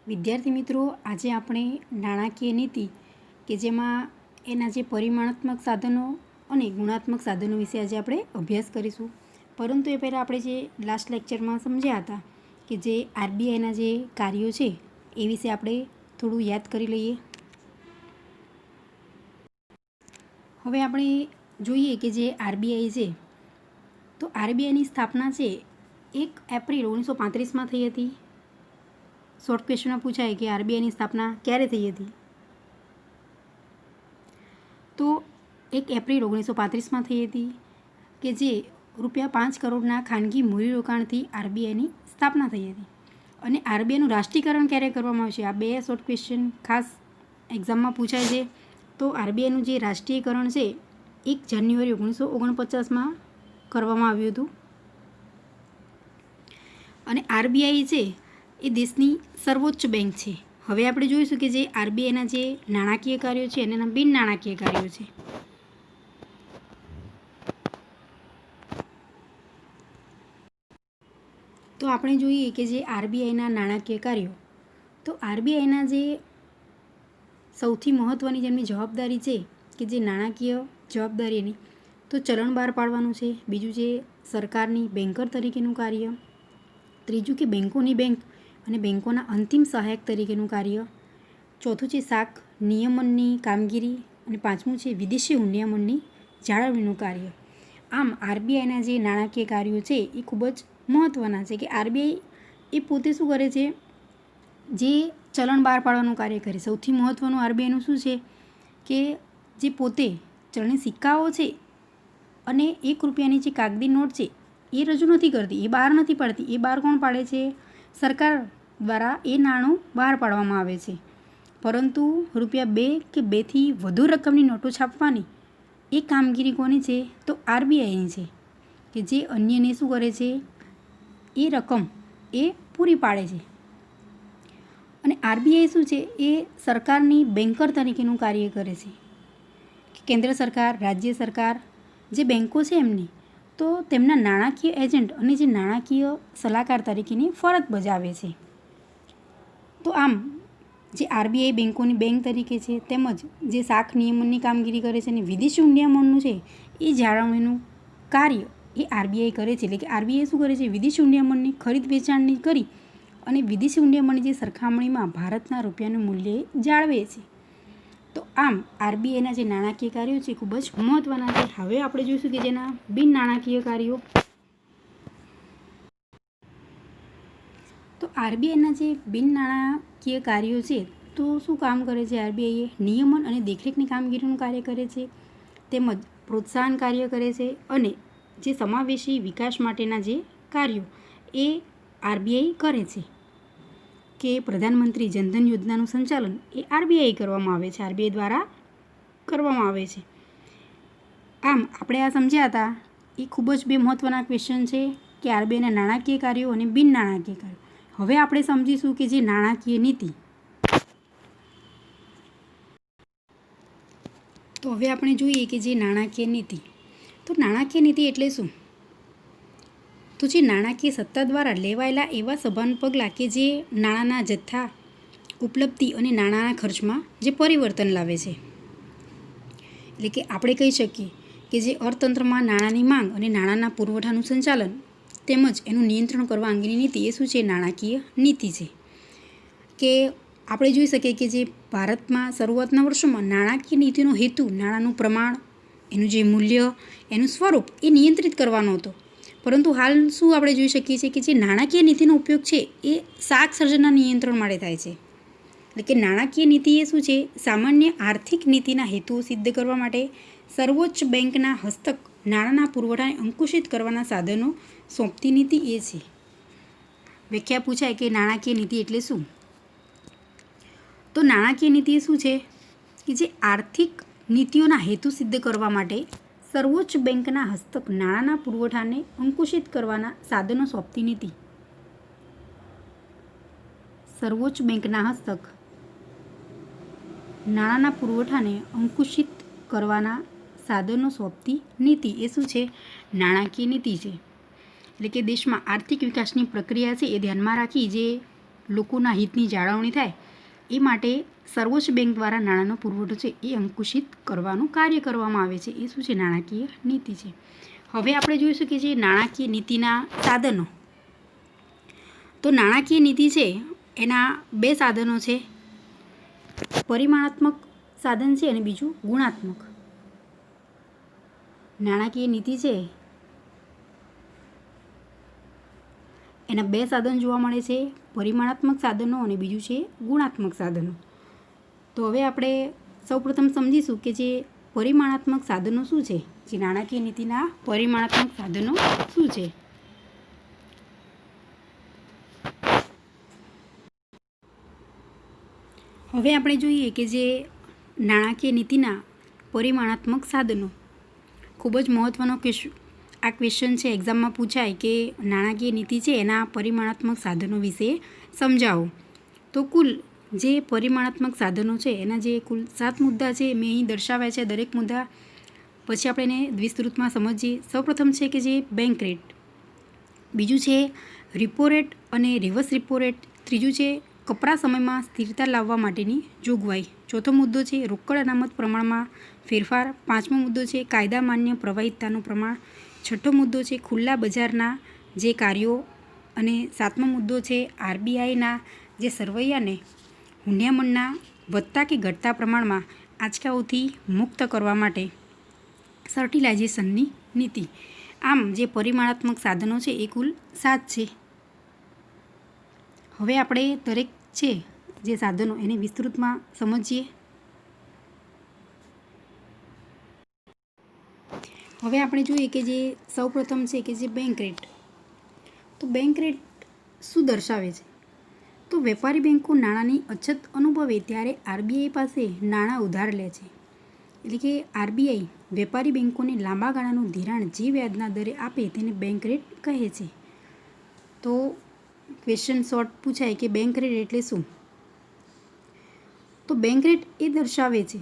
વિદ્યાર્થી મિત્રો, આજે આપણે નાણાકીય નીતિ કે જેમાં એના જે પરિમાણાત્મક સાધનો અને ગુણાત્મક સાધનો વિશે આજે આપણે અભ્યાસ કરીશું. પરંતુ એ પહેલાં આપણે જે લાસ્ટ લેક્ચરમાં સમજ્યા હતા કે જે આરબીઆઈના જે કાર્યો છે એ વિશે આપણે થોડું યાદ કરી લઈએ. હવે આપણે જોઈએ કે જે આરબીઆઈ છે, તો આરબીઆઈની સ્થાપના છે 1 એપ્રિલ 1935માં થઈ હતી. શોર્ટ ક્વેશ્ચનમાં પૂછાય કે આરબીઆઈની સ્થાપના ક્યારે થઈ હતી, તો 1 એપ્રિલ 1935માં થઈ હતી કે જે ₹5 કરોડના ખાનગી મૂડીરોકાણથી આરબીઆઈની સ્થાપના થઈ હતી. અને આરબીઆઈનું રાષ્ટ્રીયકરણ ક્યારે કરવામાં આવશે, આ 2 શોર્ટ ક્વેશ્ચન ખાસ એક્ઝામમાં પૂછાય છે. તો આરબીઆઈનું જે રાષ્ટ્રીયકરણ છે 1 જાન્યુઆરી 1949માં કરવામાં આવ્યું હતું. અને આરબીઆઈ છે એ દેશની સર્વોચ્ચ બેંક છે. હવે આપણે જોઈશું કે જે આરબીઆઈના જે નાણાકીય કાર્યો છે અને એના બિન નાણાકીય કાર્યો છે. તો આપણે જોઈએ કે જે આરબીઆઈના નાણાકીય કાર્યો, તો આરબીઆઈના જે સૌથી મહત્ત્વની જેમની જવાબદારી છે કે જે નાણાકીય જવાબદારીની, તો ચલણ બહાર પાડવાનું છે. બીજું છે સરકારની બેન્કર તરીકેનું કાર્ય. ત્રીજું કે બેન્કોની બેંક અને બેન્કોના અંતિમ સહાયક તરીકેનું કાર્ય. ચોથું છે શાખ નિયમનની કામગીરી. અને પાંચમું છે વિદેશી નિયમનની જાળવણીનું કાર્ય. આમ આરબીઆઈના જે નાણાકીય કાર્યો છે એ ખૂબ જ મહત્ત્વના છે કે આરબીઆઈ એ પોતે શું કરે છે, જે ચલણ બહાર પાડવાનું કાર્ય કરે. સૌથી મહત્ત્વનું આરબીઆઈનું શું છે કે જે પોતે ચલણી સિક્કાઓ છે અને ₹1ની જે કાગદી નોટ છે એ રજૂ નથી કરતી, એ બહાર નથી પાડતી. એ બહાર કોણ પાડે છે? સરકાર દ્વારા એ નાણું બહાર પાડવામાં આવે છે. પરંતુ ₹2 કે 2થી વધુ રકમની નોટો છાપવાની એ કામગીરી કોની છે? તો આરબીઆઈની છે, કે જે અન્યને શું કરે છે, એ રકમ એ પૂરી પાડે છે. અને આરબીઆઈ શું છે, એ સરકારની બેન્કર તરીકેનું કાર્ય કરે છે. કેન્દ્ર સરકાર, રાજ્ય સરકાર જે બેન્કો છે એમની, તો તેમના નાણાકીય એજન્ટ અને જે નાણાકીય સલાહકાર તરીકેની ફરજ બજાવે છે. તો આમ જે આરબીઆઈ બેન્કોની બેંક તરીકે છે, તેમજ જે શાખ નિયમનની કામગીરી કરે છે અને વિદેશી નિયમનનું છે એ જાળવણીનું કાર્ય એ આરબીઆઈ કરે છે. એટલે કે આરબીઆઈ શું કરે છે, વિદેશી નિયમનની ખરીદ વેચાણની કરી અને વિદેશી નિયમનની જે સરખામણીમાં ભારતના રૂપિયાનું મૂલ્ય જાળવે છે. તો આમ આરબીઆઈના જે નાણાકીય કાર્યો છે ખૂબ જ મહત્ત્વના છે. હવે આપણે જોઈશું કે જેના બિન નાણાકીય કાર્યો. તો આરબીઆઈના જે બિન નાણાકીય કાર્યો છે, તો શું કામ કરે છે આરબીઆઈએ? નિયમન અને દેખરેખની કામગીરીનું કાર્ય કરે છે, તેમજ પ્રોત્સાહન કાર્ય કરે છે. અને જે સમાવેશી વિકાસ માટેના જે કાર્યો એ આરબીઆઈ કરે છે, કે પ્રધાનમંત્રી જનધન યોજનાનું સંચાલન એ આરબીઆઈ કરવામાં આવે છે, આરબીઆઈ દ્વારા કરવામાં આવે છે. આમ આપણે આ સમજ્યા હતા એ ખૂબ જ 2 મહત્ત્વના ક્વેશ્ચન છે કે આરબીઆઈના નાણાકીય કાર્યો અને બિન નાણાકીય કાર્યો. હવે આપણે સમજીશું કે જે નાણાકીય નીતિ. તો હવે આપણે જોઈએ કે જે નાણાકીય નીતિ, તો નાણાકીય નીતિ એટલે શું? તો જે નાણાકીય સત્તા દ્વારા લેવાયેલા એવા સભાન પગલાં કે જે નાણાંના જથ્થા, ઉપલબ્ધિ અને નાણાંના ખર્ચમાં જે પરિવર્તન લાવે છે. એટલે કે આપણે કહી શકીએ કે જે અર્થતંત્રમાં નાણાંની માંગ અને નાણાંના પુરવઠાનું સંચાલન તેમજ એનું નિયંત્રણ કરવા અંગેની નીતિ એ શું છે? નાણાકીય નીતિ છે. કે આપણે જોઈ શકીએ કે જે ભારતમાં શરૂઆતના વર્ષોમાં નાણાકીય નીતિનો હેતુ નાણાંનું પ્રમાણ, એનું જે મૂલ્ય, એનું સ્વરૂપ એ નિયંત્રિત કરવાનો હતો. પરંતુ હાલ શું આપણે જોઈ શકીએ છીએ કે જે નાણાકીય નીતિનો ઉપયોગ છે એ શાખ સર્જનના નિયંત્રણ માટે થાય છે. એટલે કે નાણાકીય નીતિ એ શું છે? સામાન્ય આર્થિક નીતિના હેતુઓ સિદ્ધ કરવા માટે સર્વોચ્ચ બેંકના હસ્તક નાણાંના પુરવઠાને અંકુશિત કરવાના સાધનો સોંપતી નીતિ એ છે. વ્યાખ્યા પૂછાય કે નાણાકીય નીતિ એટલે શું? તો નાણાકીય નીતિ એ શું છે કે જે આર્થિક નીતિઓના હેતુ સિદ્ધ કરવા માટે સર્વોચ્ચ બેંકના હસ્તક નાણાંના પુરવઠાને અંકુશિત કરવાના સાધનો સોંપતી નીતિ. સર્વોચ્ચ બેંકના હસ્તક નાણાંના પુરવઠાને અંકુશિત કરવાના સાધનો સોંપતી નીતિ એ શું છે? નાણાકીય નીતિ છે. એટલે કે દેશમાં આર્થિક વિકાસની પ્રક્રિયા છે એ ધ્યાનમાં રાખી જે લોકોના હિતની જાળવણી થાય એ માટે સર્વોચ્ચ બેંક દ્વારા નાણાંનો પુરવઠો છે એ અંકુશિત કરવાનું કાર્ય કરવામાં આવે છે. એ શું છે? નાણાકીય નીતિ છે. હવે આપણે જોઈશું કે જે નાણાકીય નીતિના સાધનો. તો નાણાકીય નીતિ છે એના 2 સાધનો છે. પરિમાણાત્મક સાધન છે અને બીજું ગુણાત્મક. નાણાકીય નીતિ છે એના 2 સાધન જોવા મળે છે, પરિમાણાત્મક સાધનો અને બીજું છે ગુણાત્મક સાધનો. તો હવે આપણે સૌપ્રથમ સમજીશું કે જે પરિમાણાત્મક સાધનો શું છે, જે નાણાકીય નીતિના પરિમાણાત્મક સાધનો શું છે. હવે આપણે જોઈએ કે જે નાણાકીય નીતિના પરિમાણાત્મક સાધનો, ખૂબ જ મહત્ત્વનો આ ક્વેશ્ચન છે, એક્ઝામમાં પૂછાય કે નાણાકીય નીતિ છે એના પરિમાણાત્મક સાધનો વિશે સમજાવો. તો કુલ જે પરિમાણાત્મક સાધનો છે એના જે કુલ 7 મુદ્દા છે મેં અહીં દર્શાવ્યા છે. દરેક મુદ્દા પછી આપણે એને દ્વિસ્તૃતમાં સમજીએ. સૌપ્રથમ છે કે જે બેંક રેટ, બીજું છે રિપો રેટ અને રિવર્સ રિપો રેટ, ત્રીજું છે કપરા સમયમાં સ્થિરતા લાવવા માટેની જોગવાઈ, ચોથો મુદ્દો છે રોકડ અનામત પ્રમાણમાં ફેરફાર, પાંચમો મુદ્દો છે કાયદા માન્ય પ્રવાહિતાનું પ્રમાણ, છઠ્ઠો મુદ્દો છે ખુલ્લા બજારના જે કાર્યો અને સાતમો મુદ્દો છે આરબીઆઈના જે સરવૈયાને હુંડિયામણના વધતા કે ઘટતા પ્રમાણમાં આંચકાઓથી મુક્ત કરવા માટે સર્ટિલાઇઝેશનની નીતિ. આમ જે પરિમાણાત્મક સાધનો છે એ કુલ 7 છે. હવે આપણે દરેક છે જે સાધનો એને વિસ્તૃતમાં સમજીએ. હવે આપણે જોઈએ કે જે સૌપ્રથમ છે કે જે બેંક રેટ. તો બેંક રેટ શું દર્શાવે છે? તો વેપારી બેંકો નાણાંની અછત અનુભવે ત્યારે આરબીઆઈ પાસે નાણાં ઉધાર લે છે. એટલે કે આરબીઆઈ વેપારી બેંકોને લાંબા ગાળાનું ધિરાણ જે વ્યાજના દરે આપે તેને બેંક રેટ કહે છે. તો ક્વેશ્ચન શોર્ટ પૂછાય કે બેંક રેટ એટલે શું? તો બેંક રેટ એ દર્શાવે છે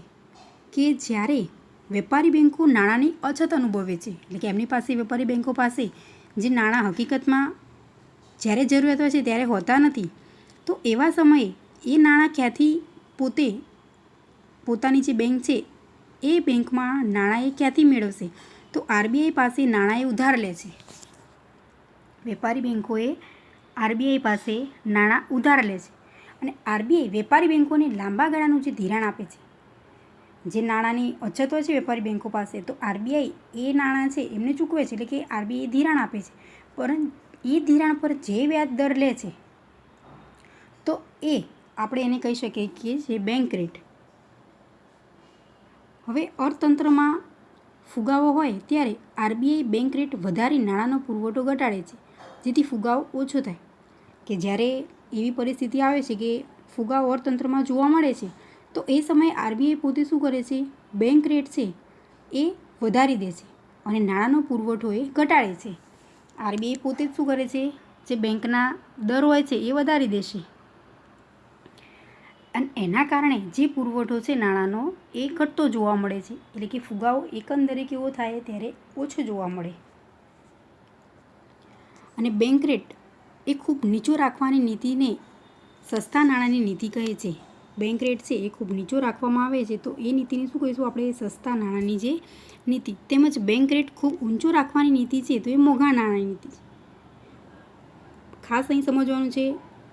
કે જ્યારે વેપારી બેંકો નાણાંની અછત અનુભવે છે, એટલે કે એમની પાસે વેપારી બેંકો પાસે જે નાણાં હકીકતમાં જ્યારે જરૂરિયાત હોય છે ત્યારે હોતા નથી, તો એવા સમયે એ નાણાં ક્યાંથી પોતાની જે બેંક છે એ બેંકમાં નાણાં એ ક્યાંથી મેળવશે? તો આરબીઆઈ પાસે નાણાં એ ઉધાર લે છે. વેપારી બેંકોએ આરબીઆઈ પાસે નાણાં ઉધાર લે છે અને આરબીઆઈ વેપારી બેંકોને લાંબા ગાળાનું જે ધિરાણ આપે છે, જે નાણાંની અછત હોય છે વેપારી બેંકો પાસે, તો આરબીઆઈ એ નાણાં છે એમને ચૂકવે છે, એટલે કે આરબીઆઈ ધિરાણ આપે છે. પરંતુ એ ધિરાણ પર જે વ્યાજ દર લે છે તો એ આપણે એને કહી શકીએ કે જે બેંક રેટ. હવે અર્થતંત્રમાં ફુગાવો હોય ત્યારે આરબીઆઈ બેંક રેટ વધારી નાણાંનો પુરવઠો ઘટાડે છે, જેથી ફુગાવો ઓછો થાય. કે જ્યારે એવી પરિસ્થિતિ આવે છે કે ફુગાવો અર્થતંત્રમાં જોવા મળે છે, તો એ સમયે આરબીઆઈ પોતે શું કરે છે? બેંક રેટ છે એ વધારી દે છે અને નાણાંનો પુરવઠો એ ઘટાડે છે. આરબીઆઈ પોતે જ શું કરે છે? જે બેંકના દર હોય છે એ વધારી દેશે અને એના કારણે જે પુરવઠો છે નાણાંનો એ ઘટતો જોવા મળે છે. એટલે કે ફુગાવો એકંદરે કેવો થાય ત્યારે ઓછો જોવા મળે. અને બેંક રેટ એ ખૂબ નીચો રાખવાની નીતિને સસ્તા નાણાંની નીતિ કહે છે. બેંક રેટ છે એ ખૂબ નીચો રાખવામાં આવે છે, તો એ નીતિને શું કહીશું આપણે? સસ્તા નાણાંની જે નીતિ. તેમજ બેંક રેટ ખૂબ ઊંચો રાખવાની નીતિ છે તો એ મોંઘા નાણાંની નીતિ છે. ખાસ અહીં સમજવાનું છે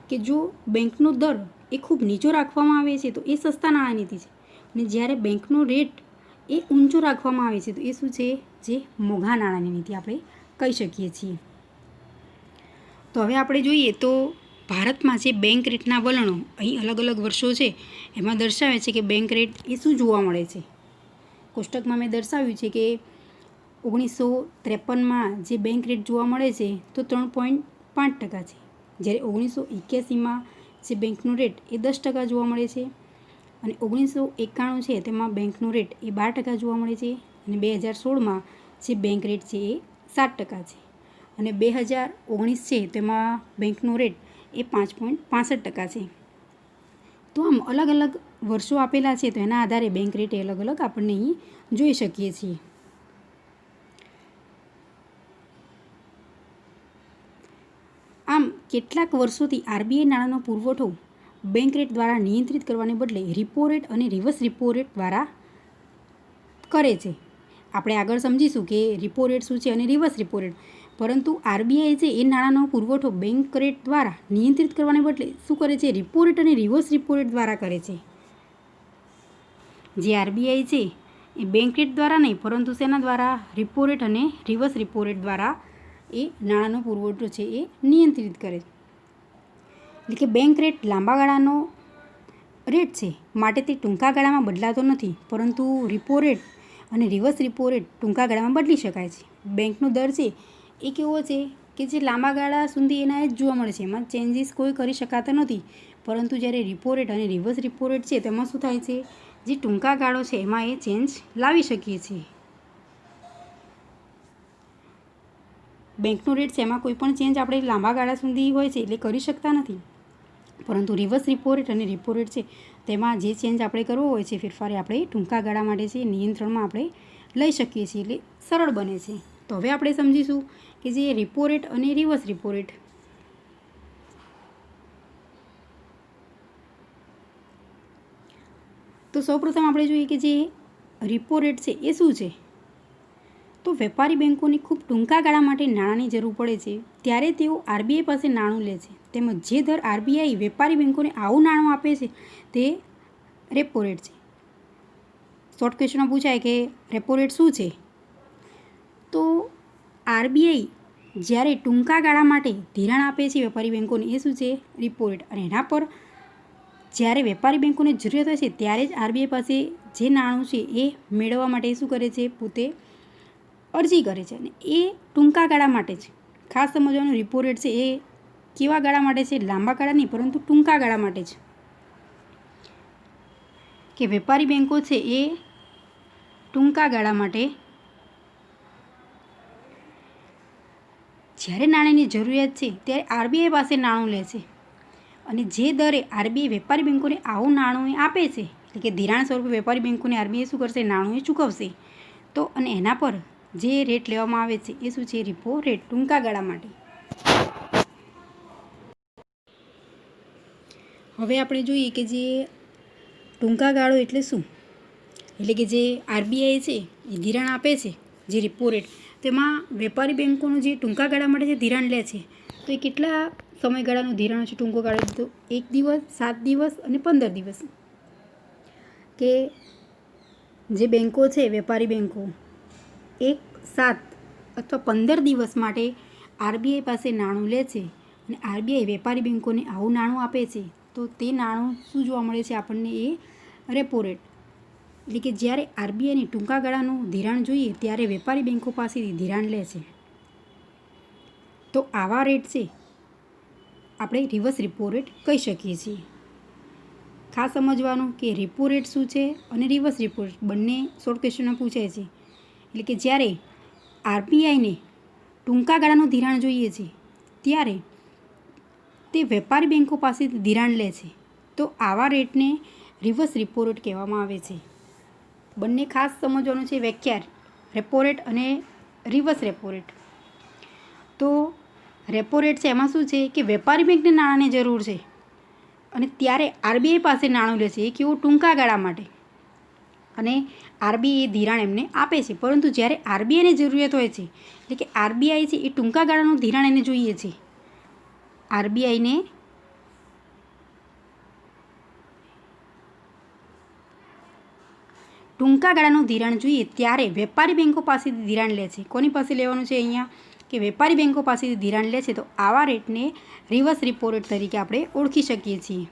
કે જો બેંકનો દર એ ખૂબ નીચો રાખવામાં આવે છે તો એ સસ્તા નાણાં નીતિ છે, અને જ્યારે બેંકનો રેટ એ ઊંચો રાખવામાં આવે છે તો એ શું છે? જે મોંઘા નાણાંની નીતિ આપણે કહી શકીએ છીએ. તો હવે આપણે જોઈએ તો ભારતમાં જે બેંક રેટના વલણો અહીં અલગ અલગ વર્ષો છે એમાં દર્શાવે છે કે બેંક રેટ એ શું જોવા મળે છે. કોષ્ટકમાં મેં દર્શાવ્યું છે કે 1953માં જે બેંક રેટ જોવા મળે છે તો 3.5% છે, જ્યારે 1981માં જે બેંકનો રેટ એ 10% જોવા મળે છે, અને 1991 છે તેમાં બેંકનો રેટ એ 12% જોવા મળે છે, અને 2016માં જે બેંક રેટ છે એ 7% છે, અને 2019 છે તેમાં બેંકનો રેટ એ 5.65% છે. તો આમ અલગ અલગ વર્ષો આપેલા છે તો એના આધારે બેંક રેટ એ અલગ અલગ આપણને અહીં જોઈ શકીએ છીએ. આમ કેટલાક વર્ષોથી આરબીઆઈ નાણાંનો પુરવઠો બેંક રેટ દ્વારા નિયંત્રિત કરવાને બદલે રિપો રેટ અને રિવર્સ રિપો રેટ દ્વારા કરે છે. આપણે આગળ સમજીશું કે રિપો રેટ શું છે અને રિવર્સ રિપો રેટ. પરંતુ આરબીઆઈ છે એ નાણાંનો પુરવઠો બેંક રેટ દ્વારા નિયંત્રિત કરવાને બદલે શું કરે છે? રિપો રેટ અને રિવર્સ રિપો રેટ દ્વારા કરે છે. જે આરબીઆઈ છે એ બેંક રેટ દ્વારા નહીં, પરંતુ શેના દ્વારા? રિપો રેટ અને રિવર્સ રિપો રેટ દ્વારા એ નાણાંનો પુરવઠો છે એ નિયંત્રિત કરે છે. એટલે કે બેંક રેટ લાંબા ગાળાનો રેટ છે, માટે તે ટૂંકા ગાળામાં બદલાતો નથી, પરંતુ રિપો રેટ અને રિવર્સ રિપો રેટ ટૂંકા ગાળામાં બદલી શકાય છે. બેંકનો દર છે એ કેવો છે કે જે લાંબા ગાળા સુધી એના જ જોવા મળે છે, એમાં ચેન્જીસ કોઈ કરી શકાતા નથી. પરંતુ જ્યારે રિપો રેટ અને રિવર્સ રિપો રેટ છે તેમાં શું થાય છે? જે ટૂંકા ગાળો છે એમાં એ ચેન્જ લાવી શકીએ છીએ. બેંકનો રેટ છે એમાં કોઈ પણ ચેન્જ આપણે લાંબા ગાળા સુધી હોય છે એટલે કરી શકતા નથી. પરંતુ રિવર્સ રિપો રેટ અને રિપો રેટ છે તેમાં જે ચેન્જ આપણે કરવો હોય છે, ફેરફાર આપણે ટૂંકા ગાળા માટે છે નિયંત્રણમાં આપણે લઈ શકીએ છીએ, એટલે સરળ બને છે. તો હવે આપણે સમજીશું કે જે રિપો રેટ અને રિવર્સ રિપો રેટ. તો સૌપ્રથમ આપણે જોઈએ કે જે રિપો રેટ છે એ શું છે? તો વેપારી બેંકોની ખૂબ ટૂંકા ગાળા માટે નાણાંની જરૂર પડે છે ત્યારે તેઓ આરબીઆઈ પાસે નાણું લે છે, તેમજ જે દર આરબીઆઈ વેપારી બેંકોને આવું નાણું આપે છે તે રેપો રેટ છે. શોર્ટ ક્વેશ્ચનમાં પૂછાય કે રેપો રેટ શું છે? તો આરબીઆઈ જ્યારે ટૂંકા ગાળા માટે ધિરાણ આપે છે વેપારી બેંકોને એ શું છે? રિપો રેટ. અને એના પર જ્યારે વેપારી બેંકોને જરૂરિયાત હોય છે ત્યારે જ આરબીઆઈ પાસે જે નાણું છે એ મેળવવા માટે શું કરે છે? પોતે અરજી કરે છે, અને એ ટૂંકા ગાળા માટે છે. ખાસ સમજવાનું, રિપો રેટ છે એ કેવા ગાળા માટે છે? લાંબા ગાળા નહીં, પરંતુ ટૂંકા ગાળા માટે છે. કે વેપારી બેંકો છે એ ટૂંકા ગાળા માટે જ્યારે નાણાંની જરૂરિયાત છે ત્યારે આરબીઆઈ પાસે નાણું લે છે, અને જે દરે આરબીઆઈ વેપારી બેંકોને આવું નાણું આપે છે, એટલે કે ધિરાણ સ્વરૂપે વેપારી બેંકોને આરબીઆઈ શું કરશે? નાણું એ ચૂકવશે. તો અને એના પર જે રેટ લેવામાં આવે છે એ શું છે? રિપો રેટ, ટૂંકા ગાળા માટે. હવે આપણે જોઈએ કે જે ટૂંકા ગાળો એટલે શું? એટલે કે જે આરબીઆઈ છે એ ધિરાણ આપે છે, જે રિપો રેટ, તેમાં વેપારી બેંકોનું જે ટૂંકા ગાળા માટે જે ધિરાણ લે છે તો એ કેટલા સમયગાળાનું ધિરાણ છે? ટૂંકો ગાળો તો 1 દિવસ, 7 દિવસ અને 15 દિવસ. કે જે બેંકો છે વેપારી બેંકો 1, 7 અથવા 15 દિવસ માટે આરબીઆઈ પાસે નાણું લે છે, અને આરબીઆઈ વેપારી બેંકોને આવું નાણું આપે છે, તો તે નાણું શું જોવા મળે છે આપણને? એ રેપો રેટ. એટલે કે જ્યારે આરબીઆઈને ટૂંકા ગાળાનું ધિરાણ જોઈએ ત્યારે વેપારી બેંકો પાસેથી ધિરાણ લે છે, તો આવા રેટ છે આપણે રિવર્સ રિપો રેટ કહી શકીએ છીએ. ખાસ સમજવાનું કે રિપો રેટ શું છે અને રિવર્સ રિપો રેટ બંને શોર્ટ ક્વેશ્ચનમાં પૂછાય છે. એટલે કે જ્યારે આરબીઆઈને ટૂંકા ગાળાનું ધિરાણ જોઈએ છે ત્યારે તે વેપારી બેંકો પાસેથી ધિરાણ લે છે, તો આવા રેટને રિવર્સ રિપો રેટ કહેવામાં આવે છે. બંને ખાસ સમજવાનું છે વ્યાખ્યા, રેપો રેટ અને રિવર્સ રેપો રેટ. તો રેપો રેટ છે એમાં શું છે કે વેપારી બેંકને નાણાંની જરૂર છે અને ત્યારે આરબીઆઈ પાસે નાણું લે છે, એ કેવું? ટૂંકા ગાળા માટે, અને આરબીઆઈ ધિરાણ એમને આપે છે. પરંતુ જ્યારે આરબીઆઈને જરૂરિયાત હોય છે, એટલે કે આરબીઆઈ છે એ ટૂંકા ગાળાનું ધિરાણ એને જોઈએ છે, આરબીઆઈને ટૂંકા ગાળાનું ધિરાણ જોઈએ ત્યારે વેપારી બેંકો પાસેથી ધિરાણ લે છે. કોની પાસે લેવાનું છે અહીંયા? કે વેપારી બેંકો પાસેથી ધિરાણ લે છે, તો આવા રેટને રિવર્સ રિપો રેટ તરીકે આપણે ઓળખી શકીએ છીએ.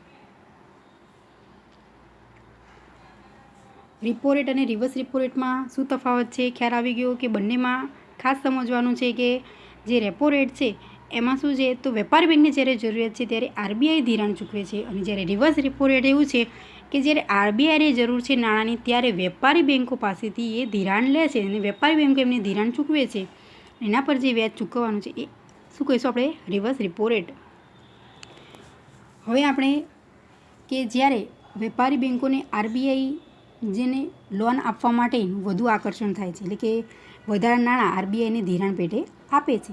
રિપો રેટ અને રિવર્સ રિપો રેટમાં શું તફાવત છે? ખ્યાલ આવી ગયો કે બંનેમાં ખાસ સમજવાનું છે કે જે રેપો રેટ છે એમાં શું છે? તો વેપારી બેંકને જ્યારે જરૂરિયાત છે ત્યારે આરબીઆઈ ધિરાણ ચૂકવે છે, અને જ્યારે રિવર્સ રિપો રેટ એવું છે કે જ્યારે આરબીઆઈને જરૂર છે નાણાંની ત્યારે વેપારી બેંકો પાસેથી એ ધિરાણ લે છે, અને વેપારી બેંકો એમને ધિરાણ ચૂકવે છે. એના પર જે વ્યાજ ચૂકવવાનું છે એ શું કહીશું આપણે? Reverse repo rate. હવે આપણે કે જ્યારે વેપારી બેંકોને આરબીઆઈ જેને લોન આપવા માટે વધુ આકર્ષણ થાય છે, એટલે કે વધારે નાણાં આરબીઆઈને ધિરાણ પેટે આપે છે.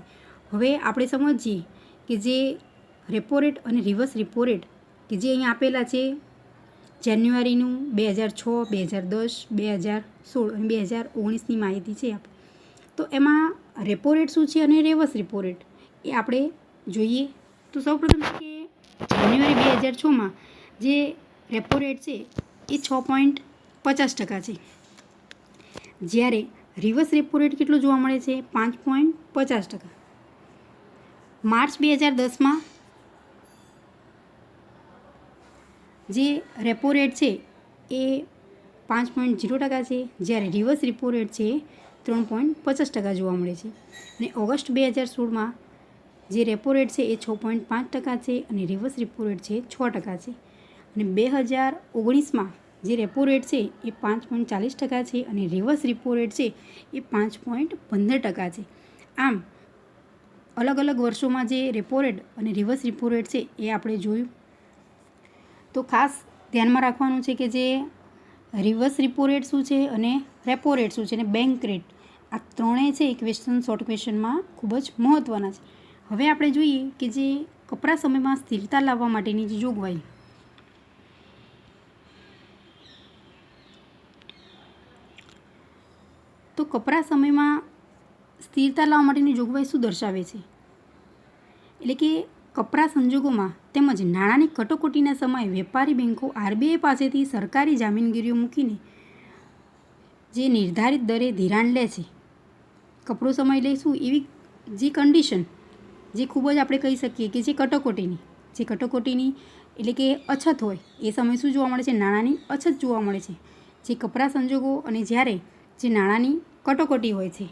હવે આપણે સમજીએ કે જે રેપો રેટ અને રિવર્સ રેપો રેટ કે જે અહીં આપેલા છે જાન્યુઆરીનું 2006, 2010, 2016 અને 2019ની માહિતી છે આપણે. તો એમાં રેપો રેટ શું છે અને રિવર્સ રેપો રેટ એ આપણે જોઈએ. તો સૌપ્રથમ કે જાન્યુઆરી 2006માં જે રેપો રેટ છે એ 6.50% છે, જ્યારે રિવર્સ રેપો રેટ કેટલો જોવા મળે છે 5.50%. માર્ચ 2010માં જે રેપો રેટ છે એ 5.0% છે, જ્યારે રિવર્સ રેપો રેટ છે 3.50% જોવા મળે છે. અને ઓગસ્ટ 2016માં જે રેપો રેટ છે એ 6.5% છે અને રિવર્સ રેપો રેટ છે 6% છે. અને 2019માં જે રેપો રેટ છે એ 5.40% છે અને રિવર્સ રેપો રેટ છે એ 5.15% છે. આમ અલગ અલગ વર્ષોમાં જે રેપો રેટ અને રિવર્સ રેપો રેટ છે એ આપણે જોયું. તો ખાસ ધ્યાનમાં રાખવાનું છે કે જે રિવર્સ રેપો રેટ શું છે અને રેપો રેટ શું છે અને બેંક રેટ, આ ત્રણેય છે એ શોર્ટ ક્વેશ્ચનમાં ખૂબ જ મહત્ત્વના છે. હવે આપણે જોઈએ કે જે કપરા સમયમાં સ્થિરતા લાવવા માટેની જે જોગવાઈ, તો કપરા સમયમાં સ્થિરતા લાવવા માટેની જોગવાઈ શું દર્શાવે છે? એટલે કે કપરા સંજોગોમાં તેમજ નાણાંની કટોકટીના સમયે વેપારી બેન્કો આરબીઆઈ પાસેથી સરકારી જામીનગીરીઓ મૂકીને જે નિર્ધારિત દરે ધિરાણ લે છે. કપરો સમય લઈશું એવી જે કન્ડિશન જે ખૂબ જ આપણે કહી શકીએ કે જે કટોકટીની એટલે કે અછત હોય એ સમય શું જોવા મળે છે? નાણાંની અછત જોવા મળે છે. જે કપરા સંજોગો અને જ્યારે જે નાણાંની કટોકટી હોય છે.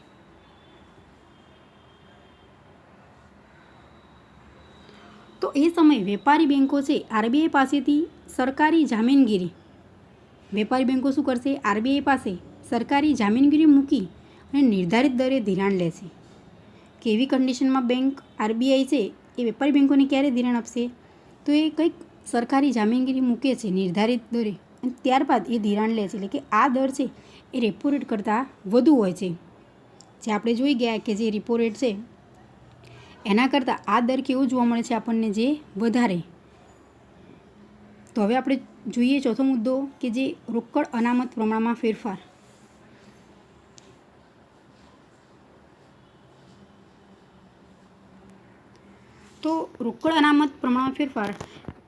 તો એ સમયે વેપારી બેન્કો છે આરબીઆઈ પાસેથી સરકારી જામીનગીરી, વેપારી બેન્કો શું કરશે? આરબીઆઈ પાસે સરકારી જામીનગીરી મૂકી અને નિર્ધારિત દરે ધિરાણ લેશે. કેવી કન્ડિશનમાં બેંક આરબીઆઈ છે એ વેપારી બેન્કોને ક્યારે ધિરાણ આપશે? તો એ કંઈક સરકારી જામીનગીરી મૂકે છે નિર્ધારિત દરે અને ત્યારબાદ એ ધિરાણ લે છે. એટલે કે આ દર છે એ રેપો રેટ કરતાં વધુ હોય છે. જે આપણે જોઈ ગયા કે જે રેપો રેટ છે એના કરતાં આ દર કેવો જોવા મળે છે આપણને? જે વધારે. તો હવે આપણે જોઈએ ચોથો મુદ્દો કે જે રોકડ અનામત પ્રમાણમાં ફેરફાર. તો રોકડ અનામત પ્રમાણમાં ફેરફાર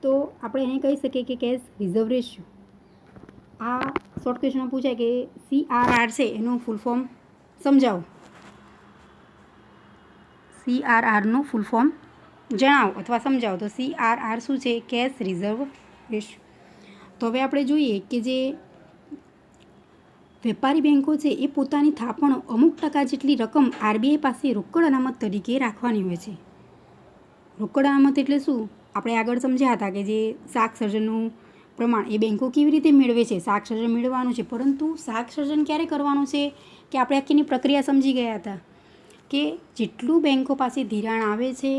તો આપણે એને કહી શકીએ કે કેશ રિઝર્વ રેશિયો. આ શોર્ટ ક્વેશ્ચનમાં પૂછાય કે CRR છે એનું ફૂલ ફોર્મ સમજાવો. CRRનું ફૂલ ફોર્મ જણાવો અથવા સમજાવો. તો CRR શું છે? Cache reserve ratio. તો હવે આપણે જોઈએ કે જે વેપારી બેન્કો છે એ પોતાની થાપણો અમુક ટકા જેટલી રકમ આરબીઆઈ પાસે રોકડ અનામત તરીકે રાખવાની હોય છે. રોકડ અનામત એટલે શું? આપણે આગળ સમજ્યા હતા કે જે શાક સર્જનનું પ્રમાણ એ બેન્કો કેવી રીતે મેળવે છે? શાક સર્જન મેળવવાનું છે, પરંતુ શાક સર્જન ક્યારે કરવાનું છે કે આપણે આખીની પ્રક્રિયા સમજી ગયા હતા કે જેટલું બેન્કો પાસે ધિરાણ આવે છે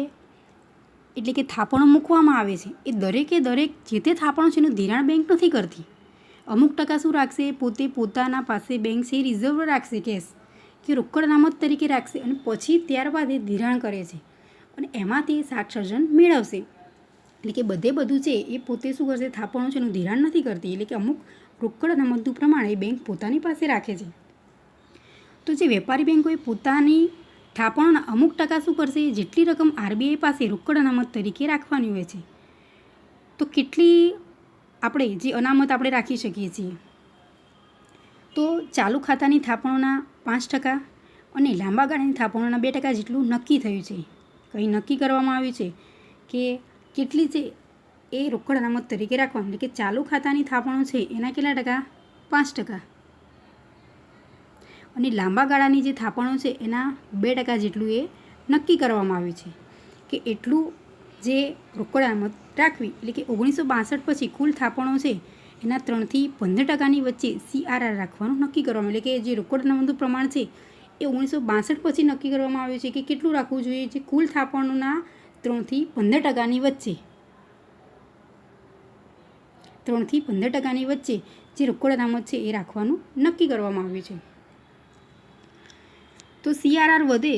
એટલે કે થાપણો મૂકવામાં આવે છે એ દરેકે દરેક જે તે થાપણો છે એનું ધિરાણ બેંક નથી કરતી. અમુક ટકા શું રાખશે? પોતે પોતાના પાસે બેંક છે રિઝર્વ રાખશે, કેશ કે રોકડ અનામત તરીકે રાખશે અને પછી ત્યારબાદ એ ધિરાણ કરે છે અને એમાંથી શાક સર્જન મેળવશે. એટલે કે બધું છે એ પોતે શું કરશે? થાપણો છે એનું ધિરાણ નથી કરતી. એટલે કે અમુક રોકડ અનામતનું પ્રમાણ એ બેંક પોતાની પાસે રાખે છે. તો જે વેપારી બેન્કોએ પોતાની થાપણોના અમુક ટકા શું કરશે? જેટલી રકમ આરબીઆઈ પાસે રોકડ અનામત તરીકે રાખવાની હોય છે. તો કેટલી આપણે જે અનામત આપણે રાખી શકીએ છીએ? તો ચાલુ ખાતાની થાપણોના 5% અને લાંબા ગાળાની થાપણોના 2% જેટલું નક્કી થયું છે. કંઈ નક્કી કરવામાં આવ્યું છે કે કેટલી છે એ રોકડ અનામત તરીકે રાખવાની. એટલે કે ચાલુ ખાતાની થાપણો છે એના કેટલા ટકા? 5%. અને લાંબા ગાળાની જે થાપણો છે એના 2% જેટલું એ નક્કી કરવામાં આવ્યું છે કે એટલું જે રોકડ અનામત રાખવી. એટલે કે 1962 પછી કુલ થાપણો છે એના 3થી 15%ની વચ્ચે CRR રાખવાનું નક્કી કરવામાં. એટલે કે જે રોકડ અનામતનું પ્રમાણ છે એ 1962 પછી નક્કી કરવામાં આવ્યું છે કે કેટલું રાખવું જોઈએ? જે કુલ થાપણોના 3થી 15%ની વચ્ચે, 3થી 15%ની વચ્ચે જે રોકડ અનામત છે એ રાખવાનું નક્કી કરવામાં આવ્યું છે. તો CRR વધે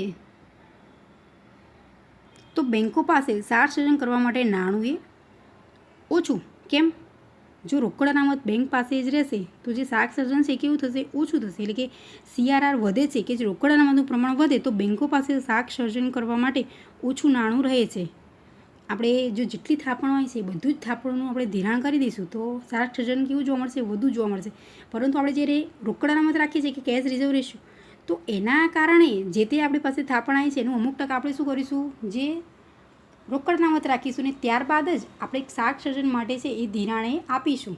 તો બેન્કો પાસે શાક સર્જન કરવા માટે નાણું એ ઓછું. કેમ? જો રોકડ અનામત બેંક પાસે જ રહેશે તો જે શાક સર્જન છે કેવું થશે? ઓછું થશે. એટલે કે CRR વધે છે કે જે રોકડ અનામતનું પ્રમાણ વધે તો બેન્કો પાસે શાક સર્જન કરવા માટે ઓછું નાણું રહે છે. આપણે જો જેટલી થાપણ હોય છે બધું જ થાપણનું આપણે ધિરાણ કરી દઈશું તો શાક સર્જન કેવું જોવા મળશે? વધુ જોવા મળશે. પરંતુ આપણે જ્યારે રોકડ અનામત રાખીએ છીએ કે કેશ રિઝર્વ રેશિયો, તો એના કારણે જે તે આપણી પાસે થાપણ આવી છે એનું અમુક ટકા આપણે શું કરીશું? જે રોકડ અનામત રાખીશું ને ત્યારબાદ જ આપણે શાક સર્જન માટે છે એ ધિરાણે આપીશું.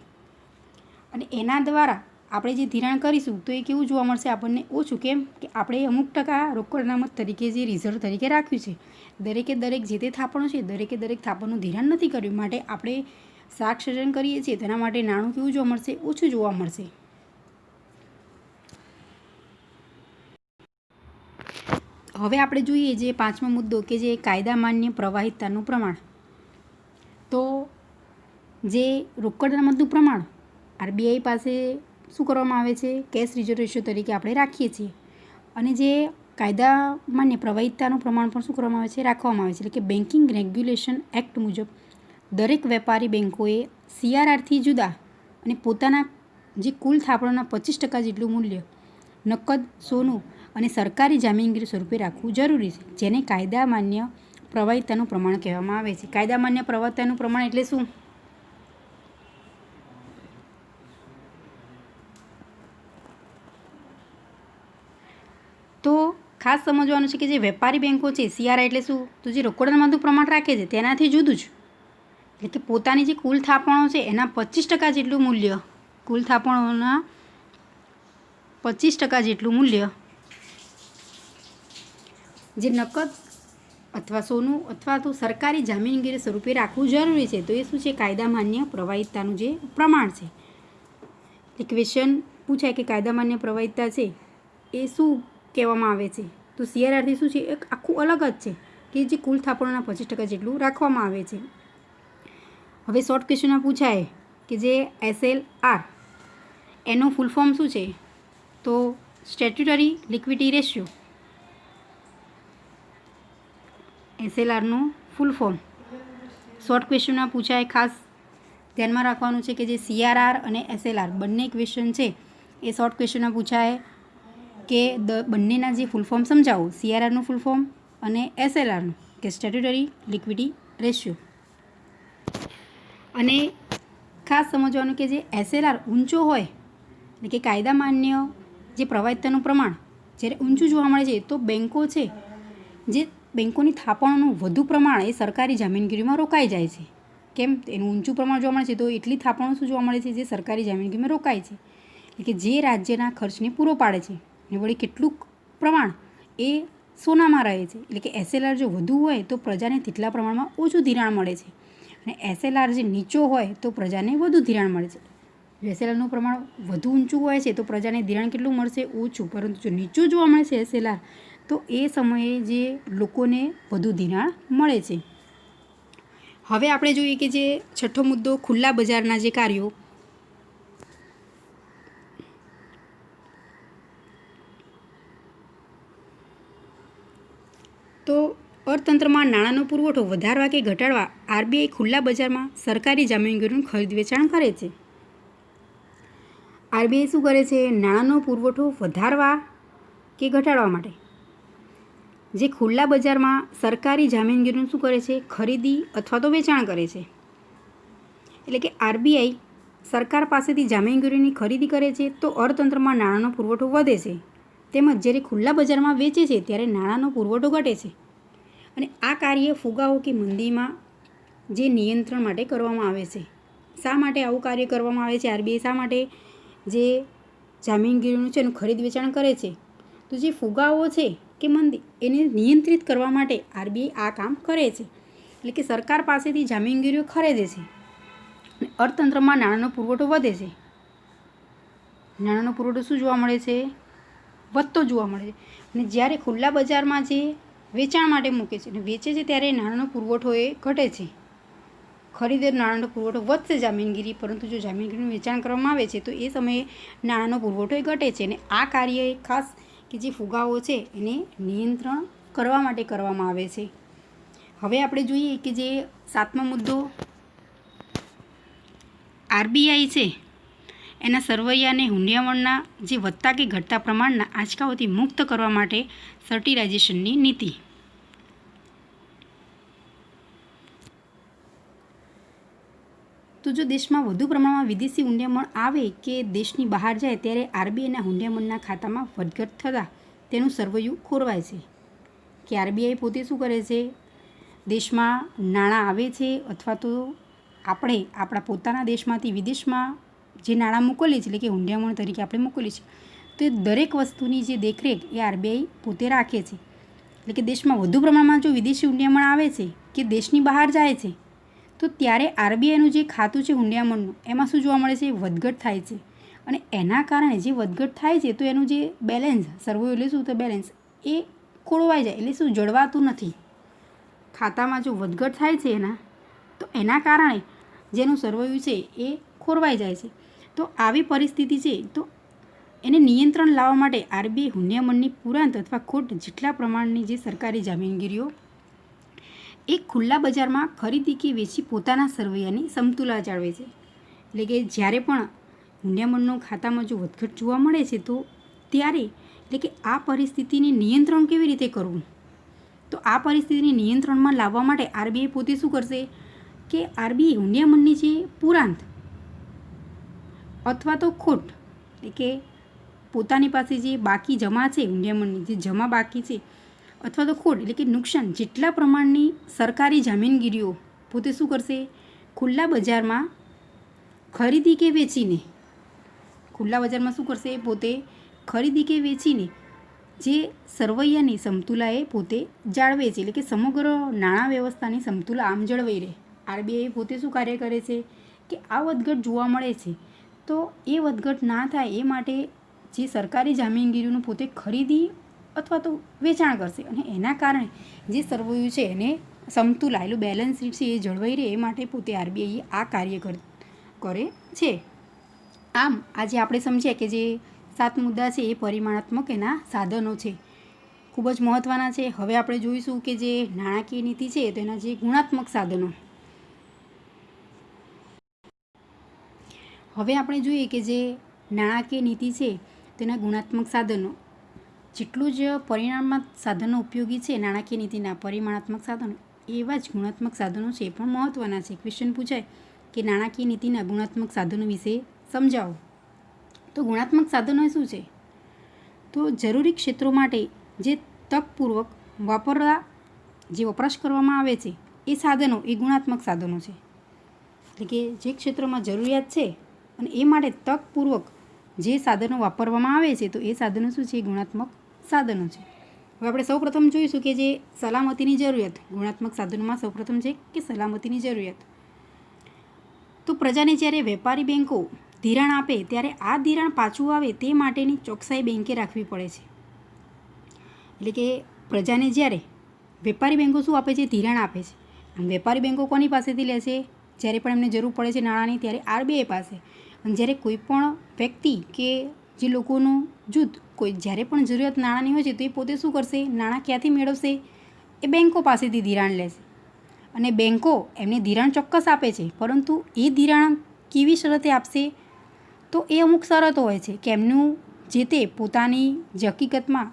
અને એના દ્વારા આપણે જે ધિરાણ કરીશું તો એ કેવું જોવા મળશે? આપણને ઓછું. કેમ કે આપણે અમુક ટકા રોકડ અનામત તરીકે જે રિઝર્વ તરીકે રાખ્યું છે, દરેકે દરેક જે તે થાપણો છે દરેકે દરેક થાપણનું ધિરાણ નથી કર્યું, માટે આપણે શાક સર્જન કરીએ છીએ તેના માટે નાણું કેવું જોવા મળશે? ઓછું જોવા મળશે. હવે આપણે જોઈએ જે પાંચમો મુદ્દો કે જે કાયદા માન્ય પ્રવાહિતાનું પ્રમાણ. તો જે રોકડ અનામતનું પ્રમાણ RBI પાસે શું કરવામાં આવે છે? કેશ રિઝર્વ રેશિયો તરીકે આપણે રાખીએ છીએ. અને જે કાયદા માન્ય પ્રવાહિતાનું પ્રમાણ પણ શું કરવામાં આવે છે? રાખવામાં આવે છે. એટલે કે બેન્કિંગ રેગ્યુલેશન એક્ટ મુજબ દરેક વેપારી બેન્કોએ CRRથી જુદા અને પોતાના જે કુલ થાપણોના 25% જેટલું મૂલ્ય નકદ, સોનું અને સરકારી જામીનગીરી સ્વરૂપે રાખવું જરૂરી છે, જેને કાયદા માન્ય પ્રવાહિતાનું પ્રમાણ કહેવામાં આવે છે. કાયદા માન્ય પ્રવાહિતાનું પ્રમાણ એટલે શું? તો ખાસ સમજવાનું છે કે જે વેપારી બેન્કો છે CRI એટલે શું? તો જે રોકડ અનામતનું પ્રમાણ રાખે છે તેનાથી જુદું જ. એટલે કે પોતાની જે કુલ થાપણો છે એના 25% જેટલું મૂલ્ય, કુલ થાપણોના 25% જેટલું મૂલ્ય જે નકદ અથવા સોનું અથવા તો સરકારી જામીનગીરી સ્વરૂપે રાખવું જરૂરી છે. તો એ શું છે? કાયદા માન્ય પ્રવાહિતાનું જે પ્રમાણ છે. એ ક્વેશ્ચન પૂછાય કે કાયદા માન્ય પ્રવાહિતા છે એ શું કહેવામાં આવે છે? તો CRRથી શું છે? એક આખું અલગ જ છે કે જે કુલ થાપણોના 25% જેટલું રાખવામાં આવે છે. હવે શોર્ટ ક્વેશ્ચનમાં પૂછાય કે જે SLR એનું ફૂલ ફોર્મ શું છે? તો સ્ટેટ્યુટરી લિક્વિડિટી રેશિયો. SLRનું ફૂલ ફોર્મ શોર્ટ ક્વેશ્ચનમાં પૂછાય. ખાસ ધ્યાનમાં રાખવાનું છે કે જે CRR અને SLR બંને ક્વેશ્ચન છે એ શોર્ટ ક્વેશ્ચનમાં પૂછાય કે બંનેના જે ફૂલ ફોર્મ સમજાવો. CRRનું ફૂલ ફોર્મ અને SLRનું કે સ્ટેટ્યુટરી લિક્વિડિટી રેશિયો. અને ખાસ સમજવાનું કે જે SLR ઊંચો હોય એટલે કે કાયદા માન્ય જે પ્રવાહિતાનું પ્રમાણ જ્યારે ઊંચું જોવા મળે છે તો બેન્કો છે જે બેન્કોની થાપણોનું વધુ પ્રમાણ એ સરકારી જામીનગીરીમાં રોકાઈ જાય છે. કેમ? એનું ઊંચું પ્રમાણ જોવા મળે છે તો એટલી થાપણો શું જોવા મળે છે? જે સરકારી જામીનગીરીમાં રોકાય છે. એટલે કે જે રાજ્યના ખર્ચને પૂરો પાડે છે અને વળી કેટલું પ્રમાણ એ સોનામાં રહે છે. એટલે કે SLR જો વધુ હોય તો પ્રજાને તેટલા પ્રમાણમાં ઓછું ધિરાણ મળે છે અને SLR જે નીચો હોય તો પ્રજાને વધુ ધિરાણ મળે છે. જો SLRનું પ્રમાણ વધુ ઊંચું હોય છે તો પ્રજાને ધિરાણ કેટલું મળશે? ઓછું. પરંતુ જો નીચું જોવા મળે છે SLR તો એ સમયે જે લોકોને વધુ ધિરાણ મળે છે. હવે આપણે જોઈએ કે જે છઠ્ઠો મુદ્દો ખુલ્લા બજારના જે કાર્યો. તો અર્થતંત્રમાં નાણાંનો પુરવઠો વધારવા કે ઘટાડવા RBI ખુલ્લા બજારમાં સરકારી જામીનગીરીનું ખરીદ વેચાણ કરે છે. RBI શું કરે છે? નાણાંનો પુરવઠો વધારવા કે ઘટાડવા માટે જે ખુલ્લા બજારમાં સરકારી જામીનગીરીનું શું કરે છે? ખરીદી અથવા તો વેચાણ કરે છે. એટલે કે RBI સરકાર પાસેથી જામીનગીરીની ખરીદી કરે છે તો અર્થતંત્રમાં નાણાંનો પુરવઠો વધે છે. તેમજ જ્યારે ખુલ્લા બજારમાં વેચે છે ત્યારે નાણાંનો પુરવઠો ઘટે છે. અને આ કાર્ય ફુગાવો કે મંદીમાં જે નિયંત્રણ માટે કરવામાં આવે છે. શા માટે આવું કાર્ય કરવામાં આવે છે? RBI શા માટે જે જામીનગીરીનું છે એનું ખરીદ વેચાણ કરે છે? તો જે ફુગાવો છે કે મંદી એને નિયંત્રિત કરવા માટે RBI આ કામ કરે છે. એટલે કે સરકાર પાસેથી જામીનગીરીઓ ખરીદે છે અને અર્થતંત્રમાં નાણાંનો પુરવઠો વધે છે. નાણાંનો પુરવઠો શું જોવા મળે છે? વધતો જોવા મળે છે. અને જ્યારે ખુલ્લા બજારમાં જે વેચાણ માટે મૂકે છે અને વેચે છે ત્યારે નાણાંનો પુરવઠો એ ઘટે છે. ખરીદે નાણાંનો પુરવઠો વધશે જામીનગીરી, પરંતુ જો જામીનગીરીનું વેચાણ કરવામાં આવે છે તો એ સમયે નાણાંનો પુરવઠો એ ઘટે છે. અને આ કાર્ય એ ખાસ કે જે ફુગાવો છે એને નિયંત્રણ કરવા માટે કરવામાં આવે છે. હવે આપણે જોઈએ કે જે 7મો મુદ્દો આરબીઆઈ છે એના સરવૈયાને હુંડિયામણના જે વધતા કે ઘટતા પ્રમાણના આંચકાઓથી મુક્ત કરવા માટે સર્ટિલાઇઝેશનની નીતિ. તો જો દેશમાં વધુ પ્રમાણમાં વિદેશી હુંડિયામણ આવે કે દેશની બહાર જાય ત્યારે આરબીઆઈના હુંડિયામણના ખાતામાં વધઘટ થતાં તેનું સરવૈયું ખોરવાય છે. કે આરબીઆઈ પોતે શું કરે છે, દેશમાં નાણાં આવે છે અથવા તો આપણે આપણા પોતાના દેશમાંથી વિદેશમાં જે નાણાં મોકલીએ છીએ એટલે કે હુંડિયામણ તરીકે આપણે મોકલીએ છીએ, તો એ દરેક વસ્તુની જે દેખરેખ એ આરબીઆઈ પોતે રાખે છે. એટલે કે દેશમાં વધુ પ્રમાણમાં જો વિદેશી હુંડિયામણ આવે છે કે દેશની બહાર જાય છે તો ત્યારે આરબીઆઈનું જે ખાતું છે હુંડિયામણનું એમાં શું જોવા મળે છે, વધઘટ થાય છે. અને એના કારણે જે વધઘટ થાય છે તો એનું જે બેલેન્સ સરવૈયું એટલે શું, તો બેલેન્સ એ ખોરવાઈ જાય, એટલે શું, જળવાતું નથી. ખાતામાં જો વધઘટ થાય છે તો એના કારણે જેનું સરવૈયું છે એ ખોરવાઈ જાય છે. તો આવી પરિસ્થિતિ છે તો એને નિયંત્રણ લાવવા માટે આરબીઆઈ હુંડિયામણની પુરાંત અથવા ખોટ જેટલા પ્રમાણની જે સરકારી જામીનગીરીઓ એ ખુલ્લા બજારમાં ખરીદી કે વેચી પોતાના સરવૈયાની સમતુલા જાળવે છે. એટલે કે જ્યારે પણ હુંડિયામણનું ખાતામાં જો વધઘટ જોવા મળે છે તો ત્યારે એટલે કે આ પરિસ્થિતિને નિયંત્રણ કેવી રીતે કરવું, તો આ પરિસ્થિતિને નિયંત્રણમાં લાવવા માટે આરબીઆઈ પોતે શું કરશે કે આરબીઆઈ હુંડિયામણની જે પુરાંત અથવા તો ખોટ એટલે કે પોતાની પાસે જે બાકી જમા છે હુંડિયામણની જે જમા બાકી છે અથવા તો ખોટ એટલે કે નુકસાન જેટલા પ્રમાણની સરકારી જામીનગીરીઓ પોતે શું કરશે, ખુલ્લા બજારમાં ખરીદી કે વેચીને, ખુલ્લા બજારમાં શું કરશે, પોતે ખરીદી કે વેચીને જે સરવૈયાની સમતુલા એ પોતે જાળવે છે. એટલે કે સમગ્ર નાણાં વ્યવસ્થાની સમતુલા આમ જળવાઈ રહે. આરબીઆઈ પોતે શું કાર્ય કરે છે કે આ વધઘટ જોવા મળે છે તો એ વધઘટ ના થાય એ માટે જે સરકારી જામીનગીરીઓનું પોતે ખરીદી અથવા તો વેચાણ કરશે અને એના કારણે જે સરવૈયું છે એને સમતુલા એટલે બેલેન્સ શીટ છે એ જળવાઈ રહે એ માટે પોતે આરબીઆઈ આ કાર્ય કરે છે. આમ આજે આપણે સમજ્યા કે જે 7 મુદ્દા છે એ પરિમાણાત્મક એના સાધનો છે, ખૂબ જ મહત્ત્વના છે. હવે આપણે જોઈશું કે જે નાણાકીય નીતિ છે તો એના જે ગુણાત્મક સાધનો. હવે આપણે જોઈએ કે જે નાણાકીય નીતિ છે તેના ગુણાત્મક સાધનો. જેટલું જ પરિમાણાત્મક સાધનો ઉપયોગી છે નાણાકીય નીતિના પરિમાણાત્મક સાધનો, એવા જ ગુણાત્મક સાધનો છે પણ મહત્ત્વના છે. ક્વેશ્ચન પૂછાય કે નાણાકીય નીતિના ગુણાત્મક સાધનો વિશે સમજાવો. તો ગુણાત્મક સાધનો શું છે, તો જરૂરી ક્ષેત્રો માટે જે તકપૂર્વક વપરાશ કરવામાં આવે છે એ સાધનો એ ગુણાત્મક સાધનો છે. એટલે કે જે ક્ષેત્રમાં જરૂરિયાત છે અને એ માટે તકપૂર્વક જે સાધનો વાપરવામાં આવે છે તો એ સાધનો શું છે, ગુણાત્મક સાધનો છે. હવે આપણે સૌપ્રથમ જોઈશું કે જે સલામતીની જરૂરિયાત. ગુણાત્મક સાધનોમાં સૌપ્રથમ છે કે સલામતીની જરૂરિયાત. તો પ્રજાને જ્યારે વેપારી બેન્કો ધિરાણ આપે ત્યારે આ ધિરાણ પાછું આવે તે માટેની ચોકસાઈ બેન્કે રાખવી પડે છે. એટલે કે પ્રજાને જ્યારે વેપારી બેન્કો શું આપે છે, ધિરાણ આપે છે. આમ વેપારી બેન્કો કોની પાસેથી લે છે, જ્યારે પણ એમને જરૂર પડે છે નાણાંની ત્યારે આરબીઆઈ પાસે. અને જ્યારે કોઈ પણ વ્યક્તિ કે જે લોકોનું જૂથ કોઈ જ્યારે પણ જરૂરિયાત નાણાંની હોય છે તો એ પોતે શું કરશે, નાણાં ક્યાંથી મેળવશે, એ બેન્કો પાસેથી ધિરાણ લેશે. અને બેન્કો એમને ધિરાણ ચોક્કસ આપે છે પરંતુ એ ધિરાણ કેવી શરતે આપશે, તો એ અમુક શરતો હોય છે કે એમનું જે તે પોતાની જે હકીકતમાં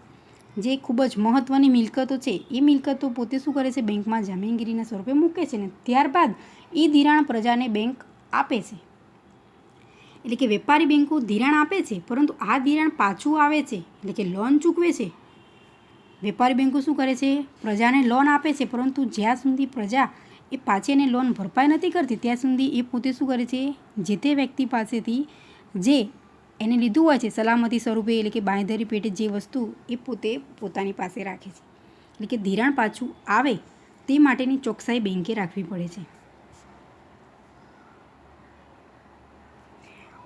જે ખૂબ જ મહત્ત્વની મિલકતો છે એ મિલકતો પોતે શું કરે છે, બેંકમાં જામીનગીરીના સ્વરૂપે મૂકે છે ને ત્યારબાદ એ ધિરાણ પ્રજાને બેંક આપે છે. એટલે કે વેપારી બેન્કો ધિરાણ આપે છે પરંતુ આ ધિરાણ પાછું આવે છે એટલે કે લોન ચૂકવે છે. વેપારી બેન્કો શું કરે છે, પ્રજાને લોન આપે છે પરંતુ જ્યાં સુધી પ્રજા એ પાછી એને લોન ભરપાઈ નથી કરતી ત્યાં સુધી એ પોતે શું કરે છે, જે તે વ્યક્તિ પાસેથી જે એને લીધું હોય છે સલામતી સ્વરૂપે એટલે કે બાંયધરી પેટે જે વસ્તુ એ પોતે પોતાની પાસે રાખે છે. એટલે કે ધિરાણ પાછું આવે તે માટેની ચોકસાઈ બેન્કે રાખવી પડે છે.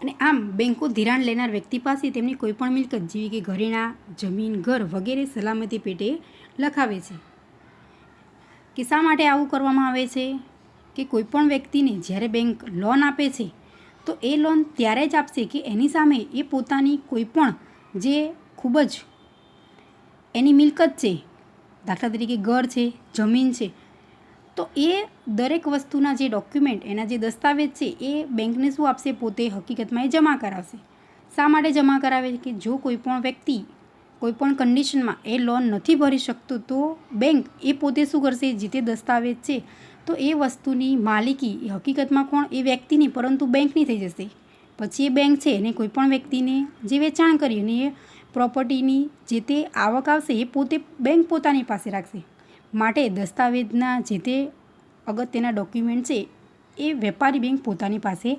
અને આમ બેન્કો ધિરાણ લેનાર વ્યક્તિ પાસે તેમની કોઈપણ મિલકત જેવી કે ઘરેણાં, જમીન, ઘર વગેરે સલામતી પેટે લખાવે છે. કે શા માટે આવું કરવામાં આવે છે કે કોઈપણ વ્યક્તિને જ્યારે બેંક લોન આપે છે તો એ લોન ત્યારે જ આપશે કે એની સામે એ પોતાની કોઈપણ જે ખૂબ જ એની મિલકત છે, દાખલા તરીકે ઘર છે, જમીન છે, તો એ દરેક વસ્તુના જે ડોક્યુમેન્ટ, એના જે દસ્તાવેજ છે એ બેંકને શું આપશે? પોતે હકીકતમાં એ જમા કરાવશે. શા માટે જમા કરાવે છે? કે જો કોઈ પણ વ્યક્તિ કોઈપણ કન્ડિશનમાં એ લોન નથી ભરી શકતો તો બેંક એ પોતે શું કરશે? જે તે દસ્તાવેજ છે તો એ વસ્તુની માલિકી એ હકીકતમાં કોણ? એ વ્યક્તિની, પરંતુ બેંકની થઈ જશે. પછી એ બેંક છે એને કોઈપણ વ્યક્તિને જે વેચાણ કર્યું અને એ પ્રોપર્ટીની જે તે આવક આવશે એ પોતે બેંક પોતાની પાસે રાખશે. માટે દસ્તાવેજના જે તે અગત્યના ડોક્યુમેન્ટ છે એ વેપારી બેંક પોતાની પાસે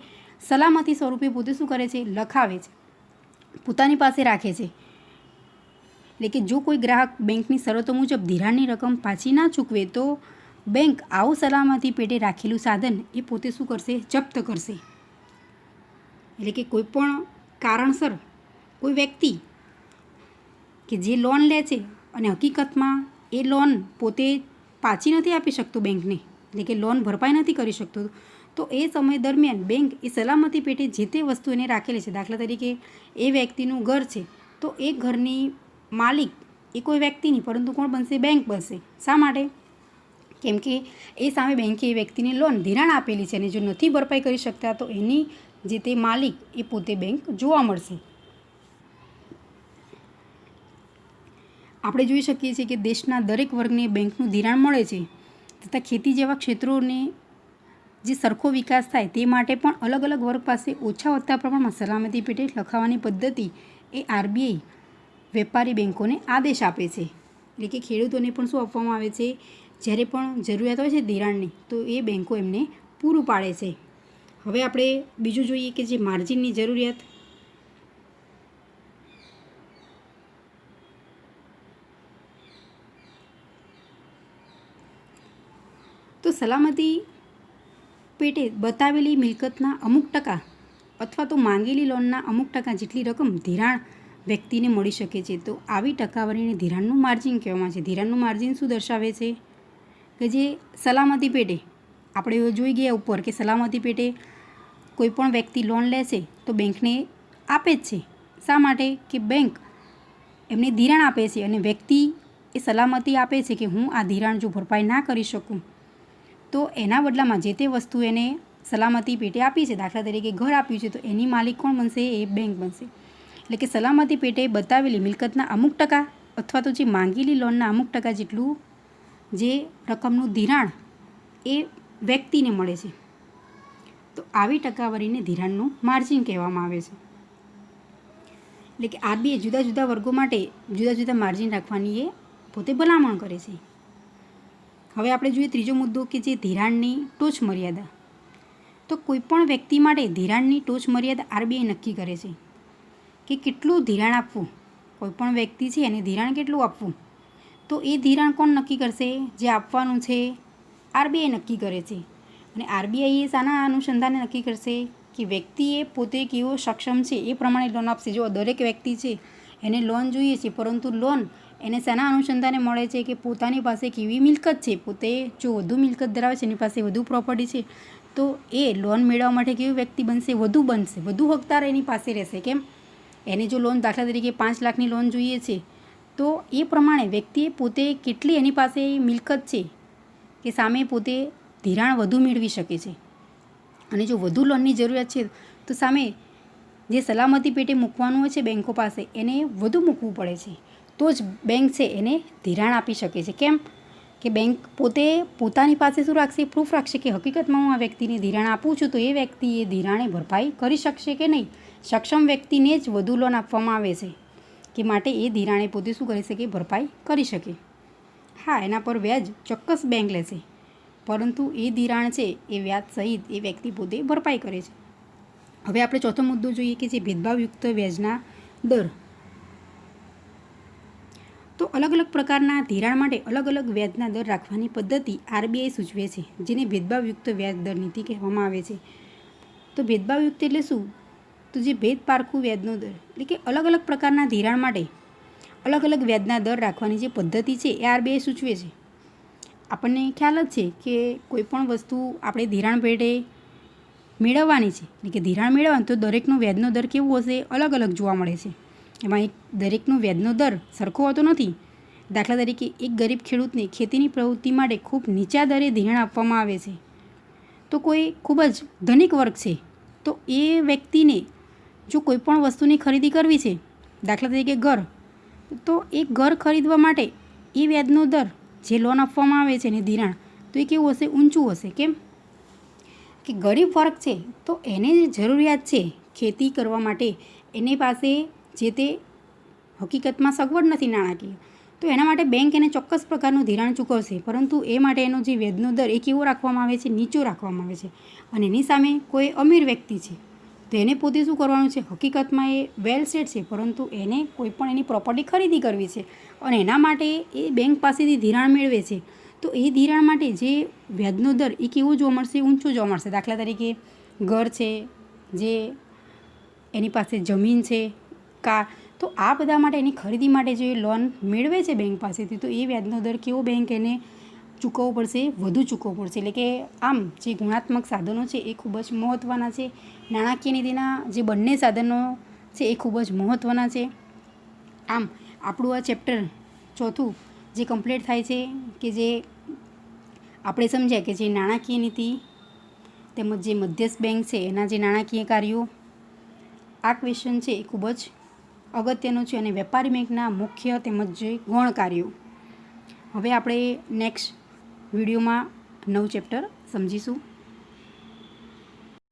સલામતી સ્વરૂપે પોતે શું કરે છે? લખાવે છે, પોતાની પાસે રાખે છે. એટલે કે જો કોઈ ગ્રાહક બેંકની શરતો મુજબ ધિરાણની રકમ પાછી ના ચૂકવે તો બેંક આવું સલામતી પેટે રાખેલું સાધન એ પોતે શું કરશે? જપ્ત કરશે. એટલે કે કોઈ પણ કારણસર કોઈ વ્યક્તિ કે જે લોન લે છે અને હકીકતમાં એ લોન પોતે પાછી નથી આપી શકતો બેંકને, એટલે કે લોન ભરપાઈ નથી કરી શકતો, તો એ સમય દરમિયાન બેંક એ સલામતી પેટે જે તે વસ્તુ એને રાખેલી છે. દાખલા તરીકે એ વ્યક્તિનું ઘર છે તો એ ઘરની માલિક એ કોઈ વ્યક્તિ નહીં, પરંતુ કોણ બનશે? બેંક બનશે. શા માટે? કેમ કે એ સામે બેંકે એ વ્યક્તિને લોન ધિરાણ આપેલી છે અને જો નથી ભરપાઈ કરી શકતા તો એની જે તે માલિક એ પોતે બેંક જોવા મળશે. આપણે જોઈ શકીએ છીએ કે દેશના દરેક વર્ગને બેંકનું ધિરાણ મળે છે, તથા ખેતી જેવા ક્ષેત્રોને જે સરખો વિકાસ થાય તે માટે પણ અલગ અલગ વર્ગ પાસે ઓછા વધતા પ્રમાણમાં સલામતી પેટે લખાવવાની પદ્ધતિ એ આરબીઆઈ વેપારી બેંકોને આદેશ આપે છે. એટલે કે ખેડૂતોને પણ શું આપવામાં આવે છે? જ્યારે પણ જરૂરિયાત હોય છે ધિરાણની તો એ બેંકો એમને પૂરું પાડે છે. હવે આપણે બીજું જોઈએ કે જે માર્જિનની જરૂરિયાત. તો સલામતી પેટે બતાવેલી મિલકતના અમુક ટકા અથવા તો માંગેલી લોનના અમુક ટકા જેટલી રકમ ધિરાણ વ્યક્તિને મળી શકે છે. તો આવી ટકાવારીને ધિરાણનું માર્જિન કહેવામાં આવે છે. ધિરાણનું માર્જિન શું દર્શાવે છે? કે જે સલામતી પેટે આપણે જોઈ ગયા ઉપર કે સલામતી પેટે કોઈ પણ વ્યક્તિ લોન લે છે તો બેંકને આપે જ છે. શા માટે? કે બેંક એમને ધિરાણ આપે છે અને વ્યક્તિ એ સલામતી આપે છે કે હું આ ધિરાણ જો ભરપાઈ ના કરી શકું તો એના બદલામાં જે તે વસ્તુ એને સલામતી પેટે આપી છે, દાખલા તરીકે ઘર આપ્યું છે, તો એની માલિક કોણ બનશે? એ બેંક બનશે. એટલે કે સલામતી પેટે બતાવેલી મિલકતના અમુક ટકા અથવા તો જે માંગેલી લોનના અમુક ટકા જેટલું જે રકમનું ધિરાણ એ વ્યક્તિને મળે છે. તો આવી ટકાવારીને ધિરાણનું માર્જિન કહેવામાં આવે છે. એટલે કે આરબીઆઈ જુદા જુદા વર્ગો માટે જુદા જુદા માર્જિન રાખવાની એ પોતે ભલામણ કરે છે. હવે આપણે જોઈએ ત્રીજો મુદ્દો કે જે ધિરાણની ટોચ મર્યાદા. તો કોઈપણ વ્યક્તિ માટે ધિરાણની ટોચ મર્યાદા આરબીઆઈ નક્કી કરે છે કે કેટલું ધિરાણ આપવું. કોઈપણ વ્યક્તિ છે એને ધિરાણ કેટલું આપવું, તો એ ધિરાણ કોણ નક્કી કરશે? જે આપવાનું છે આરબીઆઈ નક્કી કરે છે. અને આરબીઆઈ એ શાના અનુસંધાને નક્કી કરશે? કે વ્યક્તિએ પોતે કેવો સક્ષમ છે એ પ્રમાણે લોન આપશે. જો દરેક વ્યક્તિ છે એને લોન જોઈએ છે, પરંતુ લોન એને શાના અનુસંધાને મળે છે? કે પોતાની પાસે કેવી મિલકત છે, પોતે જો વધુ મિલકત ધરાવે છે, એની પાસે વધુ પ્રોપર્ટી છે, તો એ લોન મેળવવા માટે કેવી વ્યક્તિ બનશે? વધુ બનશે, વધુ હકદાર એની પાસે રહેશે. કેમ? એને જો લોન દાખલા તરીકે 5 લાખની લોન જોઈએ છે તો એ પ્રમાણે વ્યક્તિએ પોતે કેટલી એની પાસે મિલકત છે કે સામે પોતે ધિરાણ વધુ મેળવી શકે છે. અને જો વધુ લોનની જરૂરિયાત છે તો સામે જે સલામતી પેટે મૂકવાનું હોય છે બેંકો પાસે એને વધુ મૂકવું પડે છે, તો જ બેંક છે એને ધિરાણ આપી શકે છે. કેમ? કે બેંક પોતે પોતાની પાસે શું રાખશે? પ્રૂફ રાખશે કે હકીકતમાં હું આ વ્યક્તિને ધિરાણ આપું છું તો એ વ્યક્તિ એ ધિરાણે ભરપાઈ કરી શકશે કે નહીં. સક્ષમ વ્યક્તિને જ વધુ લોન આપવામાં આવે છે કે માટે એ ધિરાણે પોતે શું કરી શકે? ભરપાઈ કરી શકે. હા, એના પર વ્યાજ ચોક્કસ બેંક લેશે, પરંતુ એ ધિરાણ છે એ વ્યાજ સહિત એ વ્યક્તિ પોતે ભરપાઈ કરે છે. હવે આપણે ચોથો મુદ્દો જોઈએ કે જે ભેદભાવયુક્ત વ્યાજના દર. તો અલગ અલગ પ્રકારના ધિરાણ માટે અલગ અલગ વ્યાજના દર રાખવાની પદ્ધતિ આરબીઆઈ સૂચવે છે, જેને ભેદભાવયુક્ત વ્યાજ દર નીતિ કહેવામાં આવે છે. તો ભેદભાવયુક્ત એટલે શું? તો જે ભેદ પારખું વ્યાજનો દર, એટલે કે અલગ અલગ પ્રકારના ધિરાણ માટે અલગ અલગ વ્યાજના દર રાખવાની જે પદ્ધતિ છે એ આરબીઆઈ સૂચવે છે. આપણને ખ્યાલ જ છે કે કોઈ પણ વસ્તુ આપણે ધિરાણ પેટે મેળવવાની છે, એટલે કે ધિરાણ મેળવવાનું, તો દરેકનો વ્યાજનો દર કેવો હશે? અલગ અલગ જોવા મળે છે. એમાં દરેકનો વ્યાજનો દર સરખો હોતો નથી. દાખલા તરીકે એક ગરીબ ખેડૂતને ખેતીની પ્રવૃત્તિ માટે ખૂબ નીચા દરે ધિરાણ આપવામાં આવે છે, તો કોઈ ખૂબ જ ધનિક વર્ગ છે તો એ વ્યક્તિને જો કોઈ પણ વસ્તુની ખરીદી કરવી છે, દાખલા તરીકે ઘર, તો એ ઘર ખરીદવા માટે એ વ્યાજનો દર જે લોન આપવામાં આવે છે ને ધિરાણ, તો એ કેવું હશે? ઊંચું હશે. કેમ કે ગરીબ વર્ગ છે તો એને જે જરૂરિયાત છે ખેતી કરવા માટે, એની પાસે જે તે હકીકતમાં સગવડ નથી નાણાકીય, તો એના માટે બેંક એને ચોક્કસ પ્રકારનું ધિરાણ ચૂકવશે, પરંતુ એ માટે એનો જે વ્યાજનો દર એ કેવો રાખવામાં આવે છે? નીચો રાખવામાં આવે છે. અને એની સામે કોઈ અમીર વ્યક્તિ છે તો એને પોતે શું કરવાનું છે? હકીકતમાં એ વેલ સેટ છે, પરંતુ એને કોઈ પણ એની પ્રોપર્ટી ખરીદી કરવી છે અને એના માટે એ બેંક પાસેથી ધિરાણ મેળવે છે, તો એ ધિરાણ માટે જે વ્યાજનો દર એ કેવો જોવા મળશે? ઊંચો જોવા મળશે. દાખલા તરીકે ઘર છે, જે એની પાસે જમીન છે, કાર, તો આ બધા માટે એની ખરીદી માટે જે લોન મેળવે છે બેંક પાસેથી, તો એ વ્યાજનો દર કેવો બેંક એને ચૂકવવો પડશે? વધુ ચૂકવવો પડશે. એટલે કે આમ જે ગુણાત્મક સાધનો છે એ ખૂબ જ મહત્ત્વના છે. નાણાકીય નીતિના જે બંને સાધનો છે એ ખૂબ જ મહત્ત્વના છે. આમ આપણું આ ચેપ્ટર ચોથું જે કમ્પ્લીટ થાય છે, કે જે આપણે સમજ્યા કે જે નાણાકીય નીતિ તેમજ જે મધ્યસ્થ બેંક છે એના જે નાણાકીય કાર્યો, આ ક્વેશ્ચન છે એ ખૂબ જ અગત્યનું છે અને વેપારી બેંકના મુખ્ય તેમજ જે ગૌણ કાર્યો. હવે આપણે નેક્સ્ટ વિડીયોમાં નવું ચેપ્ટર સમજીશું.